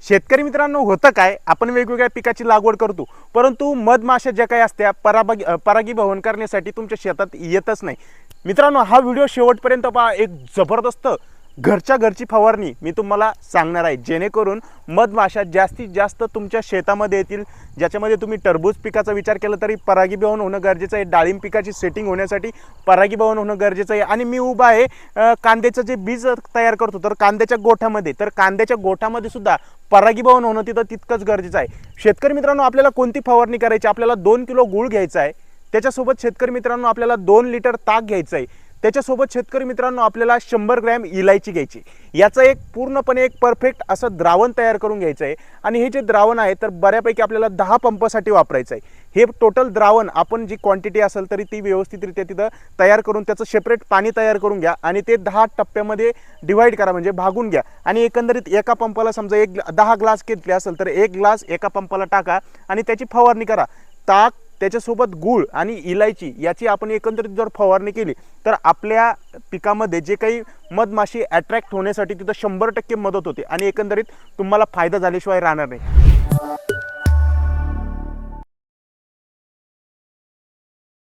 शेतकरी मित्रांनो, होतं काय, आपण वेगवेगळ्या पिकाची लागवड करतो, परंतु मधमाशा ज्या काही असत्या परागीभवन करण्यासाठी तुमच्या शेतात येतच नाही. मित्रांनो, हा व्हिडिओ शेवटपर्यंत पहा. एक जबरदस्त घरच्या घरची फवारणी मी तुम्हाला सांगणार आहे, जेणेकरून मधमाशा जास्तीत जास्त तुमच्या शेतामध्ये येतील. ज्याच्यामध्ये तुम्ही टरबूज पिकाचा विचार केला तरी परागीभवन होणं गरजेचं आहे, डाळिंब पिकाची सेटिंग होण्यासाठी परागीभवन होणं गरजेचं आहे. आणि मी उभा आहे कांद्याचं जे बीज तयार करतो, तर कांद्याच्या गोठ्यामध्ये, तर कांद्याच्या गोठ्यामध्ये सुद्धा परागीभवन होणं तिथं तितकंच गरजेचं आहे. शेतकरी मित्रांनो, आपल्याला कोणती फवारणी करायची? आपल्याला 2 किलो गूळ घ्यायचा आहे, त्याच्यासोबत शेतकरी मित्रांनो आपल्याला 2 लिटर ताक घ्यायचं आहे, त्याच्यासोबत शेतकरी मित्रांनो आपल्याला 100 ग्रॅम इलायची घ्यायची. याचं एक पूर्णपणे एक परफेक्ट असं द्रावण तयार करून घ्यायचं आहे. आणि हे जे द्रावण आहे तर बऱ्यापैकी आपल्याला 10 पंपासाठी वापरायचं आहे. हे टोटल द्रावण आपण जी क्वांटिटी असेल तरी ती व्यवस्थितरित्या तिथं तयार करून त्याचं सेपरेट पाणी तयार करून घ्या आणि ते 10 टप्प्यामध्ये डिवाईड करा, म्हणजे भागून घ्या. आणि एकंदरीत एका पंपाला समजा 10 ग्लास घेतले असेल तर 1 ग्लास एका पंपाला टाका आणि त्याची फवारणी करा. ताक, त्याच्यासोबत गूळ आणि इलायची याची आपण एकंदरीत जर फवारणी केली तर आपल्या पिकामध्ये जे काही मधमाशी अट्रॅक्ट होण्यासाठी तिथं 100% मदत होते आणि एकंदरीत तुम्हाला फायदा झाल्याशिवाय राहणार नाही.